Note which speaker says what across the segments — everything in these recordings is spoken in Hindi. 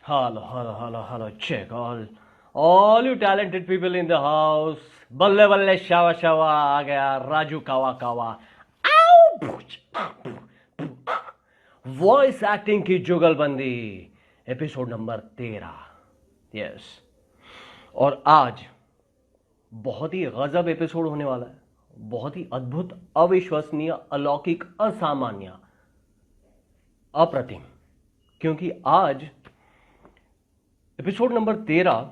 Speaker 1: Hello, check all you talented people in the house. बल्ले बल्ले शावा शावा आ गया राजू कावा कावा। वॉइस एक्टिंग की जुगलबंदी एपिसोड नंबर 13। यस, और आज बहुत ही गजब एपिसोड होने वाला है, बहुत ही अद्भुत, अविश्वसनीय, अलौकिक, असामान्य, अप्रतिम, क्योंकि आज एपिसोड नंबर 13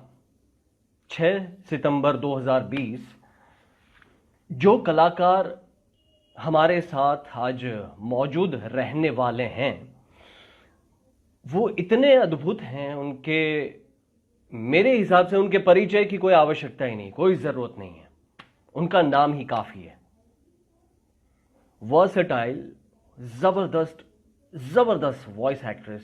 Speaker 1: 6 सितंबर 2020 जो कलाकार हमारे साथ आज मौजूद रहने वाले हैं वो इतने अद्भुत हैं, उनके मेरे हिसाब से उनके परिचय की कोई आवश्यकता ही नहीं, कोई ज़रूरत नहीं है, उनका नाम ही काफ़ी है। वर्सेटाइल, ज़बरदस्त वॉइस एक्ट्रेस।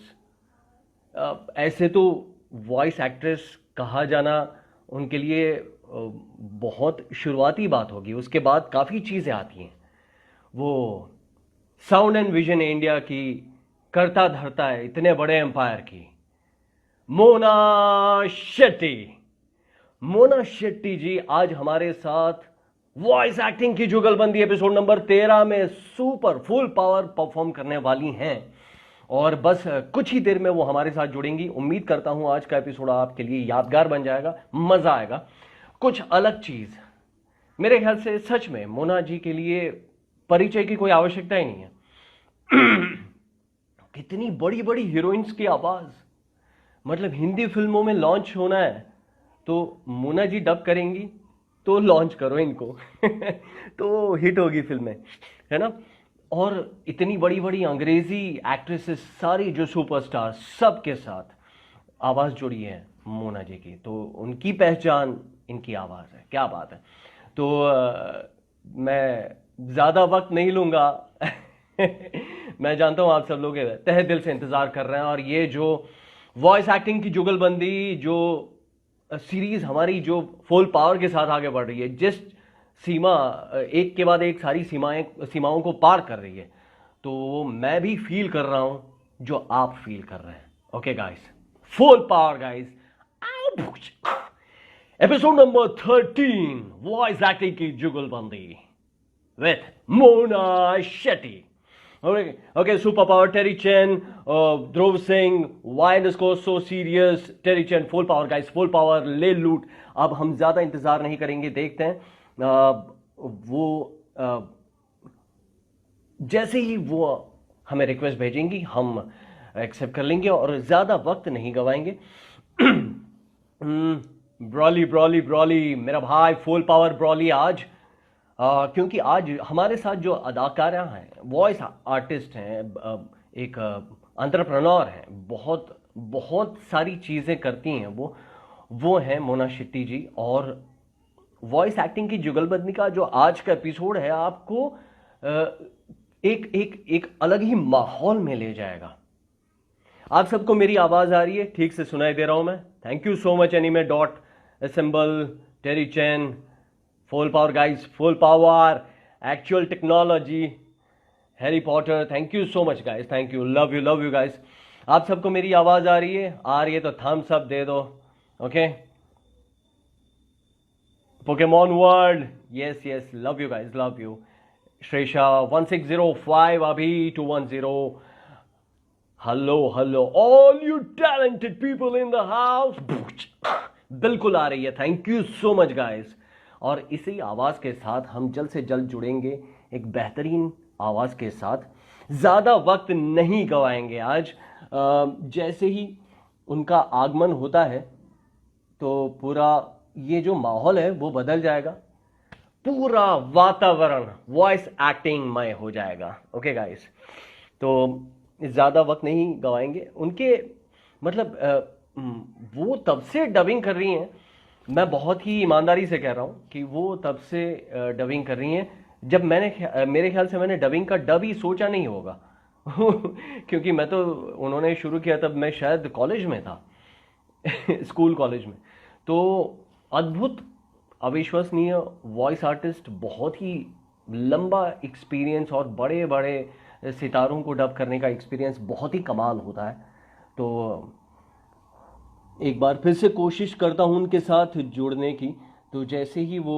Speaker 1: ऐसे तो वॉइस एक्ट्रेस कहा जाना उनके लिए बहुत शुरुआती बात होगी, उसके बाद काफ़ी चीज़ें आती हैं। वो साउंड एंड विजन इंडिया की करता धरता है, इतने बड़े एम्पायर की मोना शेट्टी जी आज हमारे साथ वॉइस एक्टिंग की जुगलबंदी एपिसोड नंबर 13 में सुपर फुल पावर परफॉर्म करने वाली हैं, और बस कुछ ही देर में वो हमारे साथ जुड़ेंगी। उम्मीद करता हूं आज का एपिसोड आपके लिए यादगार बन जाएगा, मजा आएगा, कुछ अलग चीज। मेरे ख्याल से सच में मोना जी के लिए परिचय की कोई आवश्यकता ही नहीं है। कितनी बड़ी बड़ी हीरोइंस की आवाज, मतलब हिंदी फिल्मों में लॉन्च होना है तो मोना जी डब करेंगी तो लॉन्च करो इनको तो हिट होगी फिल्में, है ना। और इतनी बड़ी बड़ी अंग्रेजी एक्ट्रेसेस सारी जो सुपरस्टार सबके साथ आवाज़ जुड़ी है मोना जी की, तो उनकी पहचान इनकी आवाज़ है। क्या बात है। तो मैं ज़्यादा वक्त नहीं लूँगा मैं जानता हूँ आप सब लोग तहे दिल से इंतज़ार कर रहे हैं, और ये जो वॉइस एक्टिंग की जुगलबंदी जो सीरीज़ हमारी जो फुल पावर के साथ आगे बढ़ रही है, जिस सीमा एक के बाद एक सारी सीमाओं को पार कर रही है, तो मैं भी फील कर रहा हूं जो आप फील कर रहे हैं। Okay guys, full power guys. Episode number 13 voice acting की जुगलबंदी with Mona Shetty. Okay, superpower Terry Chen, Dhruv Singh, why underscore so serious, Terry Chen, full power guys, full power, ले लूट। अब हम ज़्यादा इंतज़ार नहीं करेंगे, देखते हैं वो जैसे ही वो हमें रिक्वेस्ट भेजेंगी हम एक्सेप्ट कर लेंगे, और ज़्यादा वक्त नहीं गवाएंगे। ब्रॉली मेरा भाई, फुल पावर ब्रॉली आज, क्योंकि आज हमारे साथ जो अदाकारा हैं, वॉइस आर्टिस्ट हैं, एक एंटरप्रेन्योर हैं, बहुत सारी चीज़ें करती हैं वो हैं मोना शेट्टी जी। और वॉइस एक्टिंग की जुगलबंदी का जो आज का एपिसोड है आपको एक अलग ही माहौल में ले जाएगा। आप सबको मेरी आवाज़ आ रही है, ठीक से सुनाई दे रहा हूँ मैं? Thank you so much anime dot assemble, Terry Chan, full power guys, full power, actual technology, Harry Potter, thank you so much guys, thank you, love you guys. आप सबको मेरी आवाज़ आ रही है तो थम्स अप दे दो। Okay, Pokemon world, yes, love you guys, love you. Shresha 1605, अभी 210, hello all you talented people in the house, बिल्कुल आ रही है, thank you so much guys. और इसी आवाज़ के साथ हम जल्द से जल्द जुड़ेंगे एक बेहतरीन आवाज़ के साथ। ज़्यादा वक्त नहीं गवाएंगे आज। जैसे ही उनका आगमन होता है तो पूरा ये जो माहौल है वो बदल जाएगा, पूरा वातावरण वॉइस एक्टिंग मय हो जाएगा। ओके गाइस, तो ज़्यादा वक्त नहीं गवाएंगे। उनके मतलब वो तब से डबिंग कर रही हैं, मैं बहुत ही ईमानदारी से कह रहा हूँ कि वो तब से डबिंग कर रही हैं जब मेरे ख्याल से मैंने डबिंग का डब ही सोचा नहीं होगा क्योंकि मैं तो उन्होंने शुरू किया तब मैं शायद कॉलेज में था स्कूल कॉलेज में। तो अद्भुत, अविश्वसनीय वॉइस आर्टिस्ट, बहुत ही लंबा एक्सपीरियंस, और बड़े बड़े सितारों को डब करने का एक्सपीरियंस बहुत ही कमाल होता है। तो एक बार फिर से कोशिश करता हूं उनके साथ जुड़ने की। तो जैसे ही वो,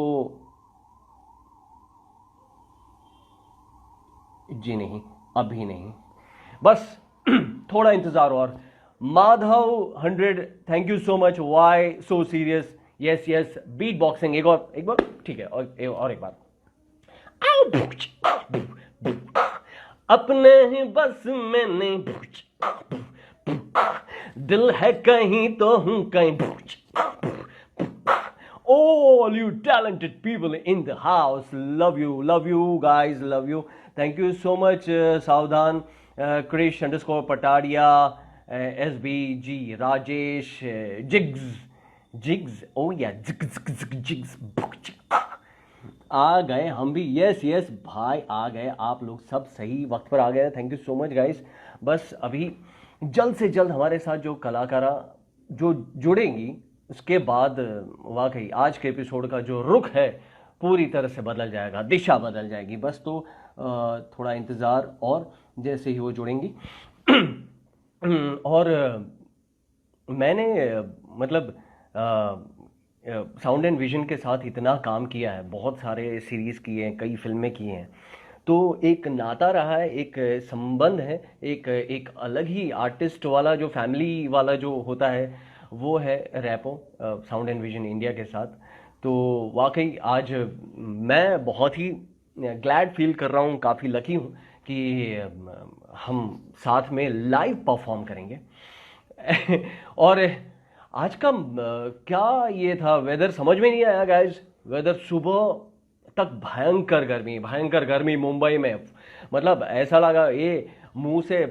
Speaker 1: जी नहीं, अभी नहीं, बस थोड़ा इंतजार और। Madhav 100, thank you so much. Why so serious? Yes yes, beat boxing एक और, एक बार, ठीक है, और एक बार। अपने ही बस में नहीं, दिल है कहीं तो हूं कहीं। All you talented people in the house, love you guys, love you. Thank you so much, Saudhan, Krish _ Patadia, SBG, Rajesh, Jigs, oh yeah, Jigs. आ गए हम भी, यस यस भाई आ गए, आप लोग सब सही वक्त पर आ गए। Thank you so much guys. बस अभी जल्द से जल्द हमारे साथ जो कलाकारा जो जुड़ेंगी, उसके बाद वाकई आज के एपिसोड का जो रुख है पूरी तरह से बदल जाएगा, दिशा बदल जाएगी। बस तो थोड़ा इंतज़ार, और जैसे ही वो जुड़ेंगी और मैंने मतलब साउंड एंड विजन के साथ इतना काम किया है, बहुत सारे सीरीज़ किए हैं, कई फिल्में की हैं, तो एक नाता रहा है, एक संबंध है, एक अलग ही आर्टिस्ट वाला जो फैमिली वाला जो होता है वो है rapport sound and vision India के साथ। तो वाकई आज मैं बहुत ही ग्लैड फील कर रहा हूँ, काफ़ी लकी हूँ कि हम साथ में लाइव परफॉर्म करेंगे। और आज का क्या ये था, वेदर समझ में नहीं आया गाइज। वेदर सुबह तक भयंकर गर्मी मुंबई में, मतलब ऐसा लगा ये मुंह से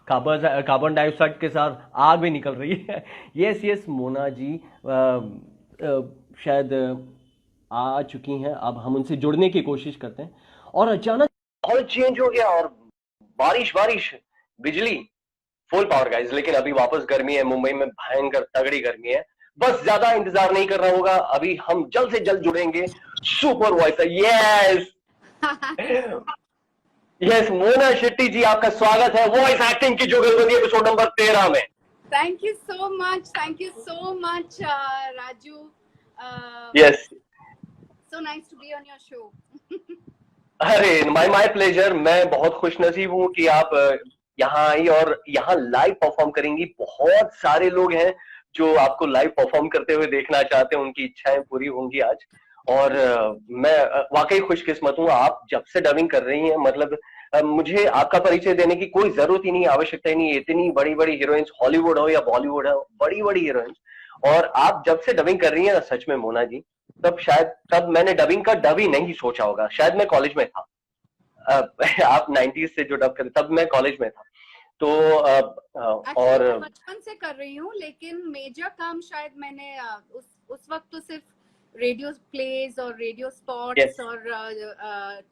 Speaker 1: कार्बन डाइऑक्साइड के साथ आग भी निकल रही है। यस यस मोना जी शायद आ चुकी हैं, अब हम उनसे जुड़ने की कोशिश करते हैं। और अचानक माहौल चेंज हो गया और बारिश, बिजली, फुल पावर गाइस। लेकिन अभी वापस गर्मी है मुंबई में, भयंकर तगड़ी गर्मी है। बस ज्यादा इंतजार नहीं करना होगा, अभी हम जल्द से जल्द जुड़ेंगे super voice. Yes yes Mona Shetty ji, आपका स्वागत है वॉइस एक्टिंग की जुगलबंदी एपिसोड नंबर 13 में।
Speaker 2: Thank you so much Raju.
Speaker 1: Yes,
Speaker 2: so nice to be on your show.
Speaker 1: अरे माय प्लेजर। मैं बहुत खुशनसीब हूँ कि आप यहाँ आई और यहाँ लाइव परफॉर्म करेंगी। बहुत सारे लोग हैं जो आपको लाइव परफॉर्म करते हुए देखना चाहते हैं, उनकी इच्छाएं पूरी होंगी आज। और मैं वाकई खुशकिस्मत हूँ, आप जब से डबिंग कर रही हैं, मतलब मुझे आपका परिचय देने की कोई जरूरत ही नहीं, आवश्यकता ही नहीं। इतनी बड़ी बड़ी हीरोइंस, हॉलीवुड हो या बॉलीवुड हो, बड़ी बड़ी हीरोइंस, और आप जब से डबिंग कर रही हैं, सच में मोना जी, तब मैंने डबिंग का डब ही नहीं सोचा होगा। शायद मैं कॉलेज में था, आप 90s से जो डब कर, तब मैं कॉलेज में था। तो और
Speaker 2: मैं बचपन से कर रही हूँ, लेकिन मेजर काम शायद मैंने उस वक्त तो सिर्फ रेडियो प्लेज और रेडियो स्पॉट्स और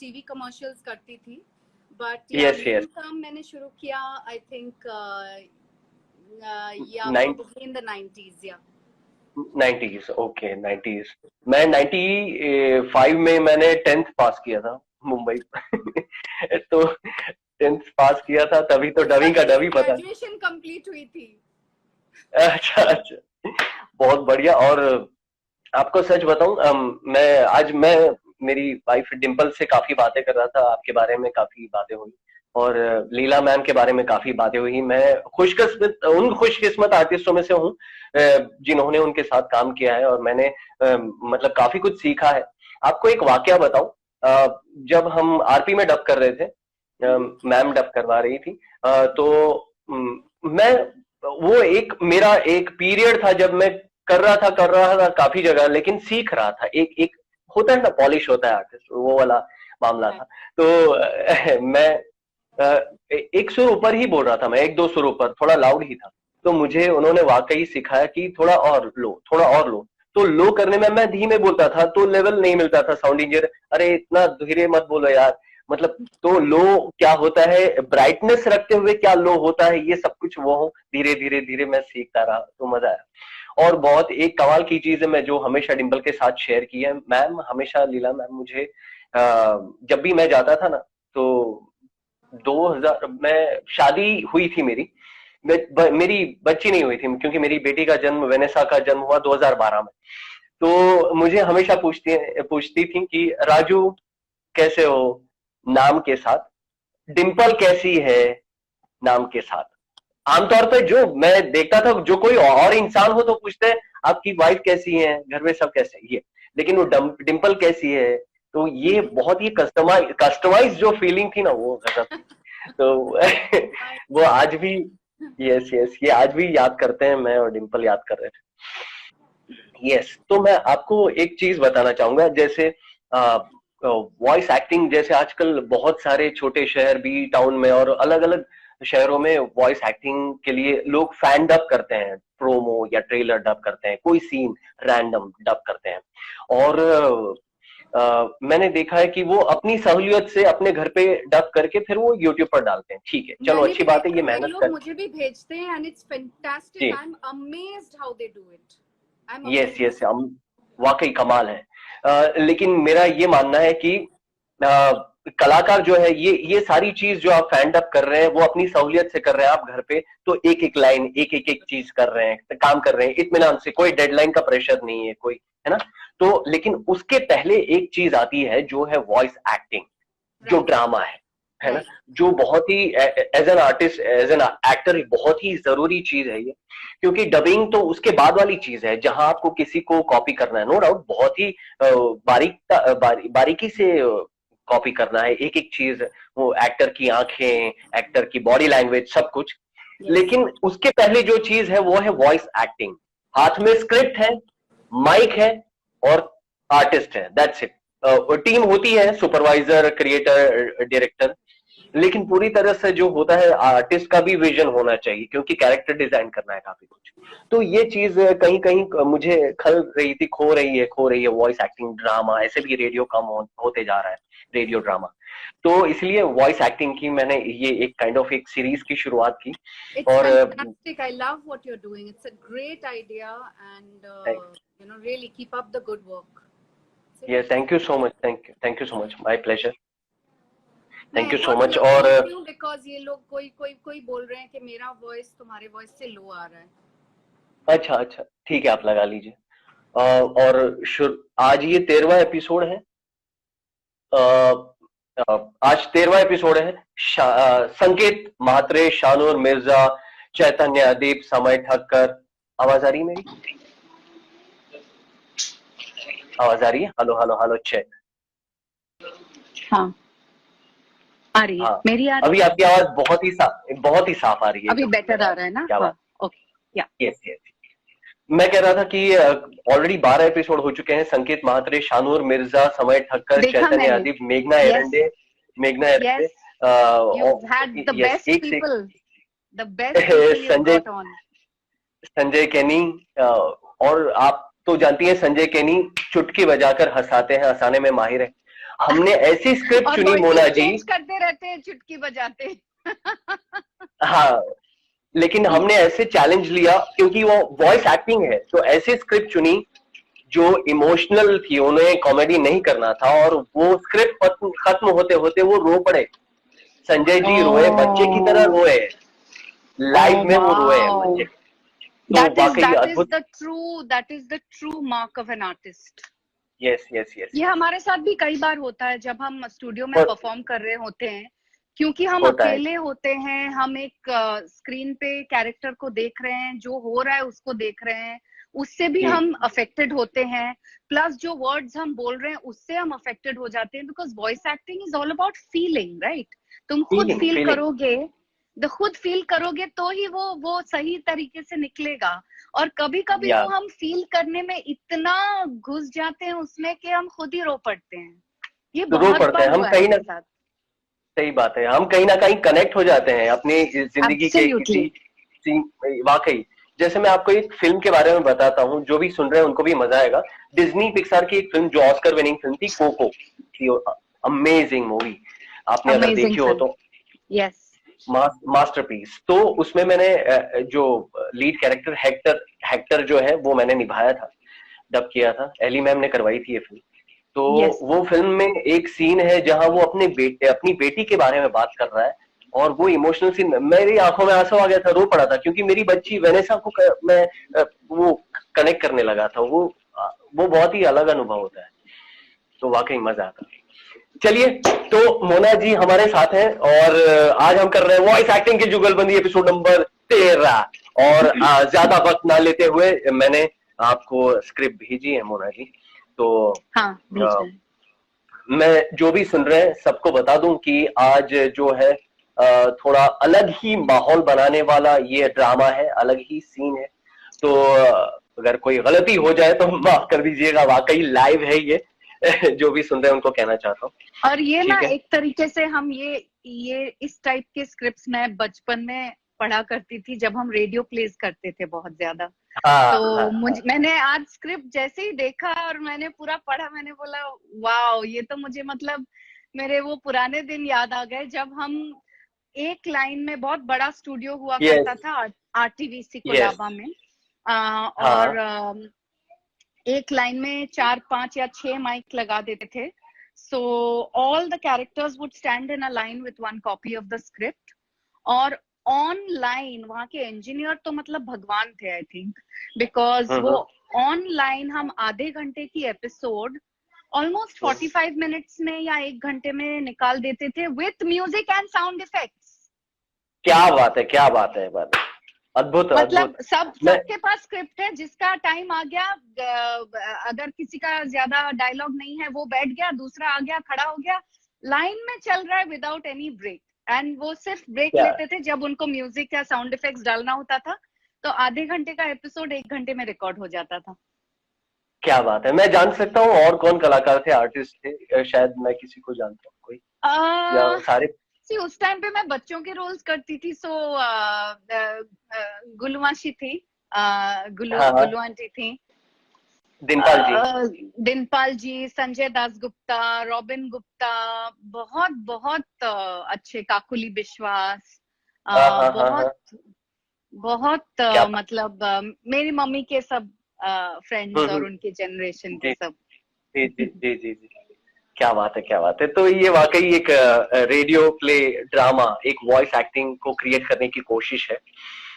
Speaker 2: टीवी कमर्शियल्स करती थी। बट काम मैंने शुरू किया I think in the 90s। या
Speaker 1: 90s, ओके 90s। मैं 95 में मैंने 10th पास किया था मुंबई। तो 10th पास किया था, तभी तो डबिंग का डब ही पता।
Speaker 2: ग्रेजुएशन कंप्लीट हुई थी।
Speaker 1: अच्छा, बहुत बढ़िया। और आपको सच बताऊं, मैं मेरी वाइफ डिम्पल से काफी बातें कर रहा था, आपके बारे में काफी बातें हुई, और लीला मैम के बारे में काफी बातें हुई। मैं उन खुशकिस्मत आर्टिस्टों में से हूँ जिन्होंने उनके साथ काम किया है, और मैंने मतलब काफी कुछ सीखा है। आपको एक वाकया बताऊं, जब हम आरपी में डब कर रहे थे, मैम डब करवा रही थी, तो मैं मेरा एक पीरियड था जब मैं कर रहा था काफी जगह, लेकिन सीख रहा था। एक होता है ना, पॉलिश होता है आर्टिस्ट, वो वाला मामला था। तो मैं एक सुर ऊपर ही बोल रहा था, मैं 1-2 सुर ऊपर, थोड़ा लाउड ही था। तो मुझे उन्होंने वाकई सिखाया कि थोड़ा और लो। तो लो करने में मैं धीमे बोलता था, तो लेवल नहीं मिलता था। साउंड इंजीनियर, अरे इतना धीरे मत बोलो यार, मतलब तो लो क्या होता है, ब्राइटनेस रखते हुए क्या लो होता है, ये सब कुछ वो धीरे मैं सीखता रहा, तो मजा आया। और बहुत एक कमाल की चीज है, मैं जो हमेशा डिम्पल के साथ शेयर की है, मैम हमेशा, लीला मैम मुझे जब भी मैं जाता था ना, तो 2000 में शादी हुई थी मेरी, मेरी बच्ची नहीं हुई थी, क्योंकि मेरी बेटी का जन्म, वेनेसा का जन्म हुआ 2012 में। तो मुझे हमेशा पूछती थी कि राजू कैसे हो नाम के साथ, डिंपल कैसी है नाम के साथ। आमतौर पे जो मैं देखता था, जो कोई और इंसान हो तो पूछते हैं आपकी वाइफ कैसी है, घर में सब कैसे है, ये। लेकिन वो डिंपल कैसी है, तो ये बहुत ही कस्टमाइज जो फीलिंग थी ना, वो गजब थी। तो वो आज भी, यस यस, ये आज भी याद करते हैं, मैं और डिंपल याद कर रहे थे। यस, तो मैं आपको एक चीज बताना चाहूंगा, जैसे वॉइस एक्टिंग, जैसे आजकल बहुत सारे छोटे शहर भी, टाउन में और अलग अलग शहरों में वॉइस एक्टिंग के लिए लोग फैन डब करते हैं, प्रोमो या ट्रेलर डब करते हैं, कोई सीन रैंडम डब करते हैं। और मैंने देखा है कि वो अपनी सहूलियत से अपने घर पे डब करके फिर वो यूट्यूब पर डालते हैं। ठीक है, चलो अच्छी बात है, ये मेहनत कर,
Speaker 2: मुझे भी भेजते हैं and it's fantastic. I am amazed how they do it.
Speaker 1: Yes yes, हम वाकई कमाल है। लेकिन मेरा ये मानना है कि कलाकार जो है, ये सारी चीज जो आप फैंड अप कर रहे हैं, वो अपनी सहूलियत से कर रहे हैं। आप घर पे तो एक एक लाइन, एक चीज कर रहे हैं, काम कर रहे हैं इत्मीनान से, कोई डेडलाइन का प्रेशर नहीं है कोई, है ना। तो लेकिन उसके पहले एक चीज आती है जो है वॉइस एक्टिंग, जो ड्रामा है ना, जो बहुत ही as an artist, as an actor बहुत ही जरूरी चीज है ये। क्योंकि डबिंग तो उसके बाद वाली चीज है, जहां आपको किसी को कॉपी करना है, नो डाउट बहुत ही बारीकी से कॉपी करना है, एक एक चीज, वो एक्टर की आंखें, एक्टर की बॉडी लैंग्वेज, सब कुछ। लेकिन उसके पहले जो चीज है वो है वॉइस एक्टिंग। हाथ में स्क्रिप्ट है, माइक है और आर्टिस्ट है, दैट्स इट। टीम होती है, सुपरवाइजर, क्रिएटर, डायरेक्टर, लेकिन पूरी तरह से जो होता है, आर्टिस्ट का भी विजन होना चाहिए, क्योंकि कैरेक्टर डिजाइन करना है काफी कुछ। तो ये चीज कहीं कहीं मुझे खल रही थी, खो रही है वॉइस एक्टिंग ड्रामा। ऐसे भी रेडियो कम होते जा रहा है, रेडियो ड्रामा। तो इसलिए वॉइस एक्टिंग की मैंने ये एक काइंड ऑफ एक सीरीज की शुरुआत की। और
Speaker 2: fantastic. I love what you're doing. It's a great idea and really keep up the good work.
Speaker 1: Yeah, thank you so much. Thank you so much. My pleasure. Thank you so much.
Speaker 2: और बिकॉज ये लोग कोई बोल रहे हैं कि मेरा वॉइस तुम्हारे वॉइस से लो आ रहा है।
Speaker 1: अच्छा अच्छा, ठीक है, आप लगा लीजिए। और आज ये 13वां एपिसोड है। आज 13वां एपिसोड है। संकेत म्हात्रे, शानूर मिर्जा, चैतन्य अदीप, समय ठक्कर। आवाज आ रही है मेरी? आवाज आ रही है? Hello hello hello, check.
Speaker 3: हाँ आ रही है। हाँ, मेरी आ रही है?
Speaker 1: अभी आपकी आवाज बहुत ही साफ आ रही है।
Speaker 3: अभी बेटर आ रहा है ना? हाँ, ओके, या
Speaker 1: यस यस। मैं कह रहा था कि ऑलरेडी 12 एपिसोड हो चुके हैं। संकेत म्हात्रे, शानूर मिर्जा, समय ठक्कर, चैतन्य अदीप, मेघना एरंडे, संजय केनी। और आप तो जानती हैं संजय केनी चुटकी बजाकर हंसाते हैं, हंसाने में माहिर है। हमने ऐसी स्क्रिप्ट चुनी, मोना जी
Speaker 3: करते रहते हैं चुटकी बजाते।
Speaker 1: हाँ, लेकिन हमने ऐसे चैलेंज लिया, क्योंकि वो वॉइस एक्टिंग है, तो ऐसी स्क्रिप्ट चुनी जो इमोशनल थी, उन्हें कॉमेडी नहीं करना था। और वो स्क्रिप्ट खत्म होते होते वो रो पड़े। संजय जी रोए, बच्चे की तरह रोए, लाइव में वो रोए बच्चे।
Speaker 3: That is the true mark of an artist.
Speaker 1: Yes.
Speaker 3: ये हमारे साथ भी कई बार होता है जब हम स्टूडियो में परफॉर्म कर रहे होते हैं, क्योंकि हम अकेले होते हैं, हम एक स्क्रीन पे कैरेक्टर को देख रहे हैं, जो हो रहा है उसको देख रहे हैं, उससे भी हम अफेक्टेड होते हैं, प्लस जो वर्ड्स हम बोल रहे हैं उससे हम अफेक्टेड हो जाते हैं, because voice acting is all about feeling, right? तुम खुद फील करोगे तो ही वो सही तरीके से निकलेगा। और कभी कभी तो हम फील करने में इतना घुस जाते हैं उसमें कि हम खुद ही रो पड़ते हैं। ये बहुत बार
Speaker 1: हम कहीं ना, सही बात है, हम कहीं ना कहीं कनेक्ट हो जाते हैं अपनी जिंदगी के किसी, वाकई। जैसे मैं आपको एक फिल्म के बारे में बताता हूँ, जो भी सुन रहे हैं उनको भी मजा आएगा। डिज्नी पिक्सार की एक फिल्म जो ऑस्कर विनिंग फिल्म थी, कोको, अमेजिंग मूवी, आपने अगर देखी हो तो।
Speaker 3: Yes,
Speaker 1: masterpiece. तो उसमें मैंने जो लीड कैरेक्टर हेक्टर जो है वो मैंने निभाया था, डब किया था। एली मैम ने करवाई थी ये फिल्म। तो वो फिल्म में एक सीन है जहां वो अपनी बेटी के बारे में बात कर रहा है। और वो इमोशनल सीन, मेरी आंखों में आंसू आ गया था, रो पड़ा था, क्योंकि मेरी बच्ची वेनेसा को मैं वो कनेक्ट करने लगा था। वो बहुत ही अलग अनुभव होता है, तो वाकई मजा आता है। चलिए, तो मोना जी हमारे साथ हैं और आज हम कर रहे हैं वॉइस एक्टिंग की जुगलबंदी एपिसोड नंबर 13। और ज्यादा वक्त ना लेते हुए मैंने आपको स्क्रिप्ट भेजी है मोना जी, तो
Speaker 3: हाँ, भेज रहे हैं।
Speaker 1: मैं जो भी सुन रहे हैं सबको बता दूं कि आज जो है थोड़ा अलग ही माहौल बनाने वाला ये ड्रामा है, अलग ही सीन है। तो अगर कोई गलती हो जाए तो माफ कर दीजिएगा, वाकई लाइव है ये। जो भी सुन रहे हैं उनको कहना चाहता हूँ।
Speaker 3: और ये
Speaker 1: ठीक
Speaker 3: ना
Speaker 1: है,
Speaker 3: एक तरीके से हम ये इस टाइप के स्क्रिप्ट्स मैं बचपन में पढ़ा करती थी जब हम रेडियो प्लेस करते थे बहुत ज्यादा।
Speaker 1: हाँ
Speaker 3: तो मैंने आज स्क्रिप्ट जैसे ही देखा और मैंने पूरा पढ़ा, मैंने बोला वाओ, ये तो मुझे मतलब मेरे वो पुराने दिन याद आ गए जब हम एक लाइन में, बहुत बड़ा स्टूडियो हुआ करता था आरटीवीसी
Speaker 1: यस,
Speaker 3: कोलाबा में,
Speaker 1: हाँ,
Speaker 3: और एक लाइन में 4, 5 या 6 माइक लगा देते थे। So all the characters would stand in a line with one copy of the script. और ऑनलाइन वहां के इंजीनियर तो मतलब भगवान थे, आई थिंक, बिकॉज वो ऑनलाइन हम आधे घंटे की एपिसोड ऑलमोस्ट 45 मिनट्स में या 1 घंटे में निकाल देते थे with music and sound effects.
Speaker 1: क्या बात है, क्या बात है, बात अद्भुत,
Speaker 3: मतलब
Speaker 1: अद्भुत।
Speaker 3: सबके पास स्क्रिप्ट है, जिसका टाइम आ गया, अगर किसी का ज्यादा डायलॉग नहीं है वो बैठ गया, दूसरा आ गया खड़ा हो गया, लाइन में चल रहा है विदाउट एनी ब्रेक। एंड वो सिर्फ ब्रेक
Speaker 1: क्या
Speaker 3: लेते थे जब उनको म्यूजिक या साउंड इफेक्ट्स डालना होता था, तो आधे घंटे का एपिसोड 1 घंटे में रिकॉर्ड हो जाता था।
Speaker 1: क्या बात है, मैं जान सकता हूँ और कौन कलाकार थे, आर्टिस्ट थे? शायद मैं किसी को जानता हूँ, कोई या सारे?
Speaker 3: उस टाइम पे मैं बच्चों के रोल्स करती थी, सो गुलवाशी थी,
Speaker 1: हाँ हाँ,
Speaker 3: गुलू आंटी थी,
Speaker 1: दिनपाल जी।
Speaker 3: दिनपाल जी, संजय दास गुप्ता, रॉबिन गुप्ता, बहुत बहुत अच्छे, काकुली विश्वास,
Speaker 1: हाँ हाँ हाँ हाँ,
Speaker 3: बहुत बहुत
Speaker 1: क्या बात।
Speaker 3: मतलब मेरी मम्मी के सब फ्रेंड्स और उनके जनरेशन के
Speaker 1: जी
Speaker 3: सब।
Speaker 1: जी जी जी जी जी, क्या बात है, क्या बात है। तो ये वाकई एक रेडियो प्ले ड्रामा, एक वॉइस एक्टिंग को क्रिएट करने की कोशिश है।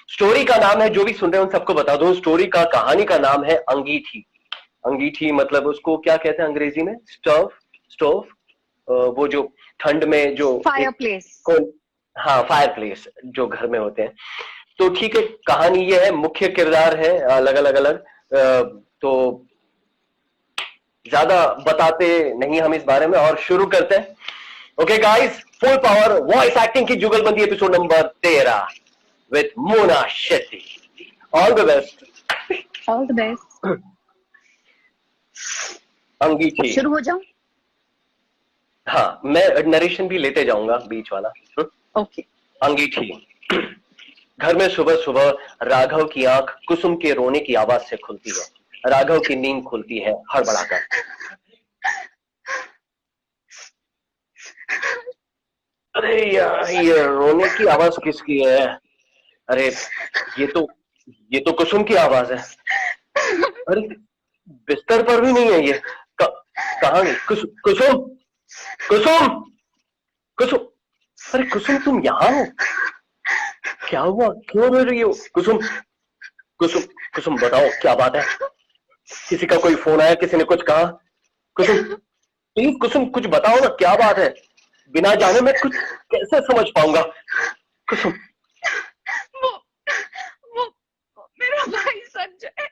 Speaker 1: स्टोरी का नाम है, जो भी सुन रहे हैं उन सबको बता दो, स्टोरी का, कहानी का नाम है अंगीठी। अंगीठी मतलब उसको क्या कहते हैं अंग्रेजी में? स्टोव, स्टोव, वो जो ठंड में जो
Speaker 3: फायर
Speaker 1: एक
Speaker 3: प्लेस।
Speaker 1: कौन, हाँ, फायर प्लेस जो घर में होते हैं। तो ठीक है, कहानी ये है, मुख्य किरदार है अलग अलग अलग, तो ज्यादा बताते नहीं हम इस बारे में और शुरू करते हैं। Okay guys, full power voice acting की जुगलबंदी episode number 13 with Mona Shetty. All the best.
Speaker 3: All the best.
Speaker 1: अंगीठी।
Speaker 3: शुरू हो जाऊं?
Speaker 1: हाँ, मैं नरेशन भी लेते जाऊंगा बीच वाला।
Speaker 3: ओके।
Speaker 1: अंगीठी। घर में सुबह सुबह राघव की आंख कुसुम के रोने की आवाज से खुलती है। राघव की नींद खुलती है हड़बड़ाकर। अरे यार, ये रोने की आवाज किसकी है? अरे, ये तो ये तो कुसुम की आवाज है। अरे, बिस्तर पर भी नहीं है ये। कहाँ गई कुसुम? कुसुम, कुसुम, अरे कुसुम, तुम यहाँ हो? क्या हुआ, क्यों रो रही हो कुसुम? कुसुम, कुसुम बताओ क्या बात है? किसी का कोई फोन आया, किसी ने कुछ कहा? कुसुम, प्लीज कुसुम, कुछ बताओ ना, क्या बात है? बिना जाने मैं कुछ कैसे समझ पाऊंगा? कुसुम।
Speaker 3: वो वो मेरा भाई संजय।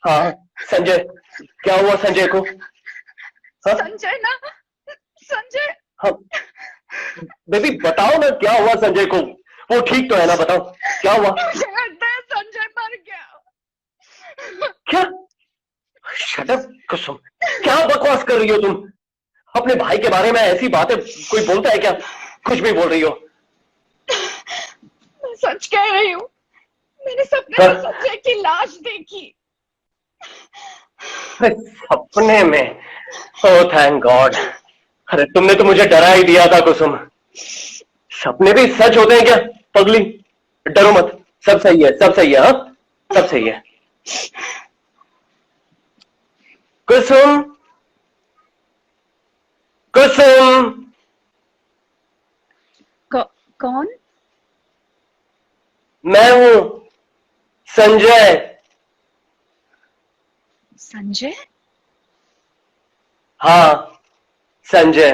Speaker 1: हाँ, संजय, क्या हुआ संजय को? हाँ
Speaker 3: संजय ना, संजय।
Speaker 1: हाँ, बेबी बताओ ना क्या हुआ संजय को? वो ठीक तो है ना, बताओ क्या हुआ?
Speaker 3: मुझे लगता है संजय मर गया।
Speaker 1: क्या? शट अप कुसुम, क्या बकवास कर रही हो तुम? अपने भाई के बारे में ऐसी बातें कोई बोलता है क्या? कुछ भी बोल रही हो।
Speaker 3: मैं सच कह रही हूँ, मैंने सपने में संजय की लाश देखी।
Speaker 1: सपने में? Oh thank God. अरे तुमने तो मुझे डरा ही दिया था कुसुम। सपने भी सच होते हैं क्या पगली? डरो मत, सब सही है, सब सही है, हाँ सब सही है। कुसुम, कुसुम,
Speaker 3: कौन?
Speaker 1: मैं हूं संजय।
Speaker 3: संजय?
Speaker 1: हाँ संजय।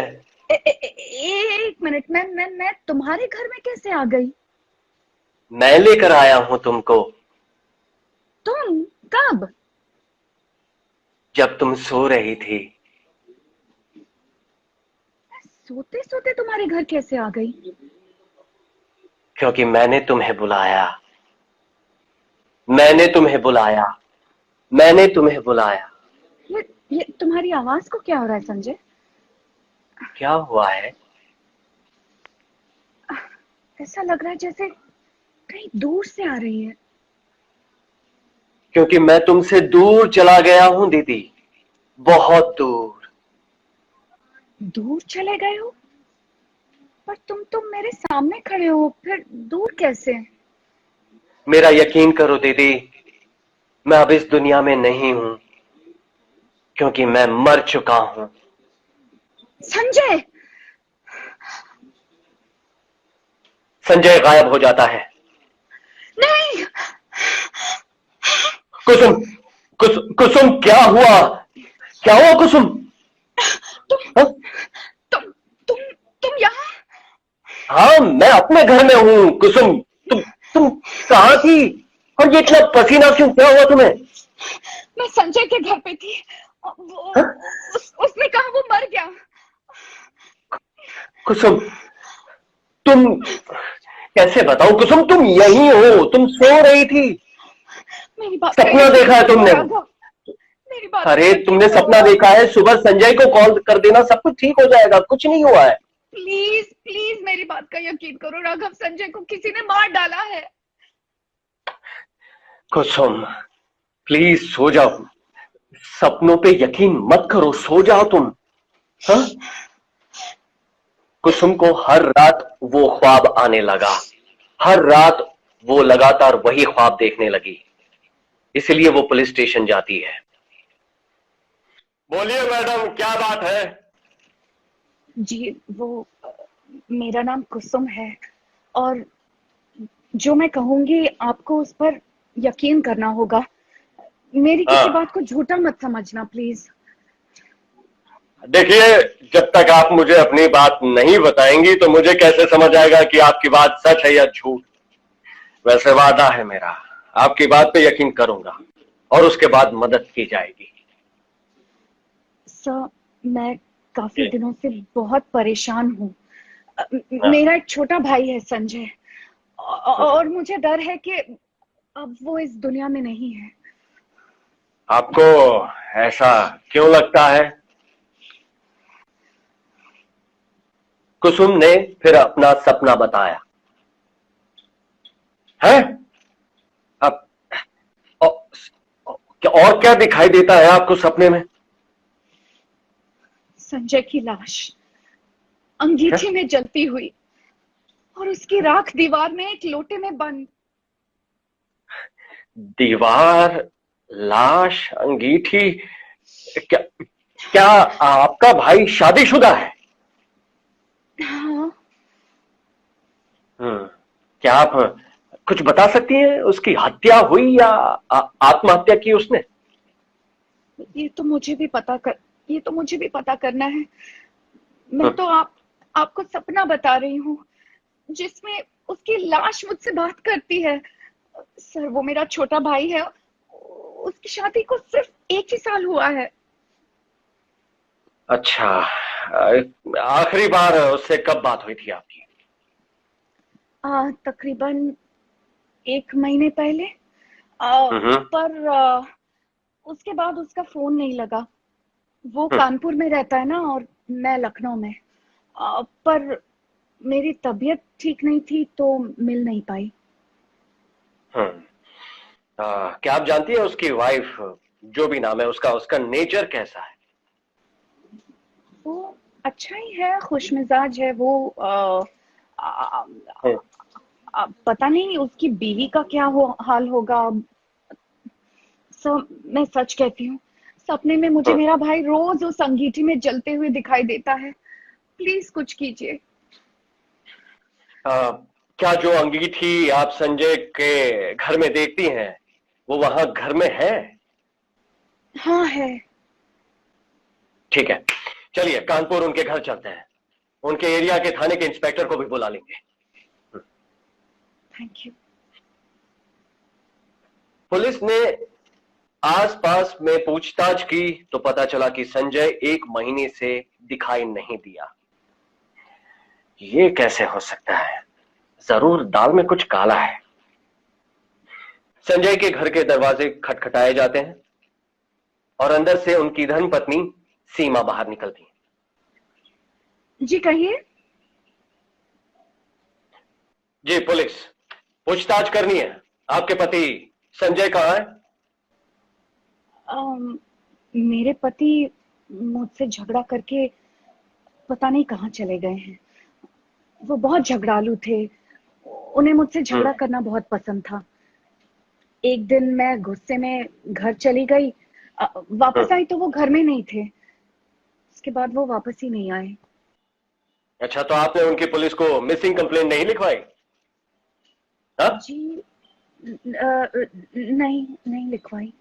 Speaker 3: एक मिनट, मैं तुम्हारे घर में कैसे आ गई?
Speaker 1: मैं लेकर आया हूं तुमको।
Speaker 3: तुम? कब?
Speaker 1: जब तुम सो रही थी।
Speaker 3: सोते सोते तुम्हारे घर कैसे आ गई?
Speaker 1: क्योंकि मैंने तुम्हें बुलाया। मैंने तुम्हें बुलाया। मैंने तुम्हें बुलाया।
Speaker 3: ये तुम्हारी आवाज को क्या हो रहा है संजय?
Speaker 1: क्या हुआ है?
Speaker 3: ऐसा लग रहा है जैसे कहीं दूर से आ रही है।
Speaker 1: क्योंकि मैं तुमसे दूर चला गया हूं दीदी, बहुत दूर।
Speaker 3: दूर चले गए हो? पर तुम मेरे सामने खड़े हो, फिर दूर कैसे?
Speaker 1: मेरा यकीन करो दीदी, मैं अब इस दुनिया में नहीं हूं, क्योंकि मैं मर चुका हूं।
Speaker 3: संजय!
Speaker 1: संजय गायब हो जाता है।
Speaker 3: नहीं!
Speaker 1: कुसुम, कुसुम क्या हुआ? क्या हुआ कुसुम?
Speaker 3: तुम
Speaker 1: हाँ?
Speaker 3: तुम तुम तुम यहाँ?
Speaker 1: हाँ मैं अपने घर में हूँ कुसुम। तुम कहाँ थी? और ये इतना पसीना क्यों? क्या हुआ तुम्हें?
Speaker 3: मैं संजय के घर पे थी।
Speaker 1: हाँ?
Speaker 3: उसने कहा वो मर गया।
Speaker 1: कुसुम तुम कैसे बताओ कुसुम, तुम यही हो, तुम सो रही थी।
Speaker 3: मेरी बात का
Speaker 1: सपना
Speaker 3: यकीन
Speaker 1: देखा है
Speaker 3: करो
Speaker 1: तुमने?
Speaker 3: राघव, मेरी बात का
Speaker 1: अरे
Speaker 3: यकीन
Speaker 1: तुमने
Speaker 3: करो
Speaker 1: सपना
Speaker 3: राघव।
Speaker 1: देखा है? सुबह संजय को कॉल कर देना, सब कुछ ठीक हो जाएगा। कुछ नहीं हुआ है।
Speaker 3: प्लीज प्लीज मेरी बात का यकीन करो राघव, संजय को किसी ने मार डाला है।
Speaker 1: कुसुम प्लीज सो जाओ। सपनों पे यकीन मत करो, सो जाओ तुम। हाँ? कुसुम को हर रात वो ख्वाब आने लगा। हर रात वो लगातार वही ख्वाब देखने लगी। इसलिए वो पुलिस स्टेशन जाती है। बोलिए मैडम, क्या बात है?
Speaker 3: जी वो मेरा नाम कुसुम है, और जो मैं कहूंगी आपको उस पर यकीन करना होगा। मेरी किसी
Speaker 1: हाँ
Speaker 3: बात को झूठा मत समझना प्लीज।
Speaker 1: देखिए, जब तक आप मुझे अपनी बात नहीं बताएंगी तो मुझे कैसे समझ आएगा कि आपकी बात सच है या झूठ। वैसे वादा है मेरा, आपकी बात पे यकीन करूंगा और उसके बाद मदद की जाएगी।
Speaker 3: सर, मैं काफी
Speaker 1: ये,
Speaker 3: दिनों से बहुत परेशान हूँ।
Speaker 1: हाँ,
Speaker 3: मेरा एक छोटा भाई है संजय, और मुझे डर है कि अब वो इस दुनिया में नहीं है।
Speaker 1: आपको ऐसा क्यों लगता है? कुसुम ने फिर अपना सपना बताया है। अब और क्या दिखाई देता है आपको सपने में?
Speaker 3: संजय की लाश
Speaker 1: क्या?
Speaker 3: अंगीठी में जलती हुई, और उसकी राख दीवार में एक लोटे में बंद।
Speaker 1: दीवार, लाश, अंगीठी। क्या क्या आपका भाई शादीशुदा है?
Speaker 3: हाँ,
Speaker 1: क्या आप कुछ बता सकती हैं? उसकी हत्या हुई या आत्महत्या की उसने?
Speaker 3: ये तो मुझे भी पता कर ये तो मुझे भी पता करना है। मैं
Speaker 1: हम्म,
Speaker 3: तो आपको सपना बता रही हूँ जिसमें उसकी लाश मुझसे बात करती है। सर, वो मेरा छोटा भाई है, उसकी शादी को सिर्फ 1 ही साल हुआ है।
Speaker 1: अच्छा, आखिरी बार उससे कब बात हुई थी आपकी?
Speaker 3: तकरीबन 1 महीने पहले।
Speaker 1: हम्म
Speaker 3: पर उसके बाद उसका फोन नहीं लगा। वो
Speaker 1: हम्म
Speaker 3: कानपुर में रहता है ना, और मैं लखनऊ में। पर मेरी तबीयत ठीक नहीं थी तो मिल नहीं पाई।
Speaker 1: हम्म। क्या आप जानती है उसकी वाइफ, जो भी नाम है उसका, उसका नेचर कैसा है?
Speaker 3: वो अच्छा ही है, खुशमिजाज है वो। आ,
Speaker 1: हम्म,
Speaker 3: पता नहीं उसकी बीवी का क्या हाल होगा। सब मैं सच कहती हूँ, सपने में मुझे
Speaker 1: हम्म।
Speaker 3: मेरा भाई रोज उस अंगीठी में जलते हुए दिखाई देता है। प्लीज कुछ कीजिए।
Speaker 1: क्या जो अंगीठी आप संजय के घर में देखती हैं वो वहां घर में है?
Speaker 3: हाँ है।
Speaker 1: ठीक है, चलिए कानपुर उनके घर चलते हैं, उनके एरिया के थाने के इंस्पेक्टर को भी बुला लेंगे।
Speaker 3: Thank you.
Speaker 1: पुलिस ने आसपास में पूछताछ की तो पता चला कि संजय 1 महीने से दिखाई नहीं दिया। ये कैसे हो सकता है? जरूर दाल में कुछ काला है। संजय के घर के दरवाजे खटखटाए जाते हैं और अंदर से उनकी धर्मपत्नी सीमा बाहर निकलती है।
Speaker 3: जी कहिए।
Speaker 1: जी पुलिस, पूछताछ करनी है। आपके पति संजय कहाँ है?
Speaker 3: मेरे पति मुझसे झगड़ा करके पता नहीं कहाँ चले गए हैं। वो बहुत झगड़ालू थे, उन्हें मुझसे झगड़ा करना बहुत पसंद था। एक दिन मैं गुस्से में घर चली गई, वापस आई तो वो घर में नहीं थे। उसके बाद वो वापस ही नहीं आए।
Speaker 1: अच्छा, तो आपने उनकी पुलिस को मिसिंग कंप्लेंट नहीं लिखवाई? हाँ?
Speaker 3: जी नहीं नहीं लिखवाई।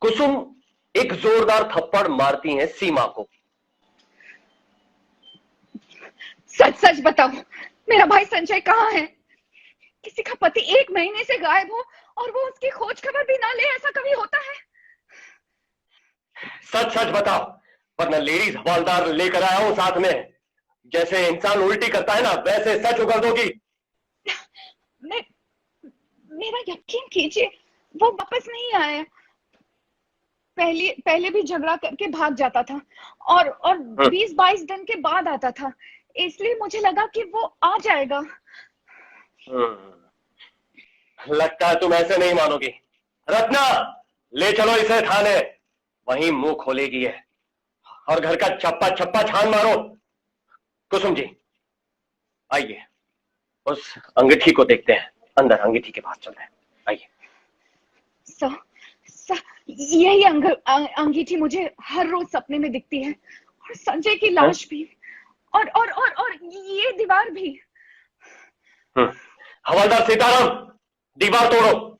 Speaker 1: कुसुम एक जोरदार थप्पड़ मारती हैं सीमा को।
Speaker 3: सच सच बताओ, मेरा भाई संजय कहाँ है? किसी का पति 1 महीने से गायब हो और वो उसकी खोज खबर भी ना ले, ऐसा कभी होता है?
Speaker 1: सच सच बताओ, वरना लेडीज हवालदार लेकर आया हूं साथ में। जैसे इंसान उल्टी करता है ना, वैसे सच उगल दोगी।
Speaker 3: मेरा यकीन कीजिए, वो वापस नहीं आया। पहले भी झगड़ा करके भाग जाता था और 20-22 दिन के बाद आता था, इसलिए मुझे लगा कि वो आ जाएगा।
Speaker 1: लगता है तुम ऐसे नहीं मानोगी। रत्ना, ले चलो इसे थाने, वहीं मुंह खोलेगी है, और घर का चप्पा चप्पा छान मारो। कुसुम जी आइए, उस अंगीठी को देखते हैं। अंदर अंगीठी के पास चलते हैं, आइए।
Speaker 3: यही अंगीठी मुझे हर रोज सपने में दिखती है, और संजय की लाश भी, और ये दीवार भी।
Speaker 1: हवलदार सीताराम, दीवार तोड़ो।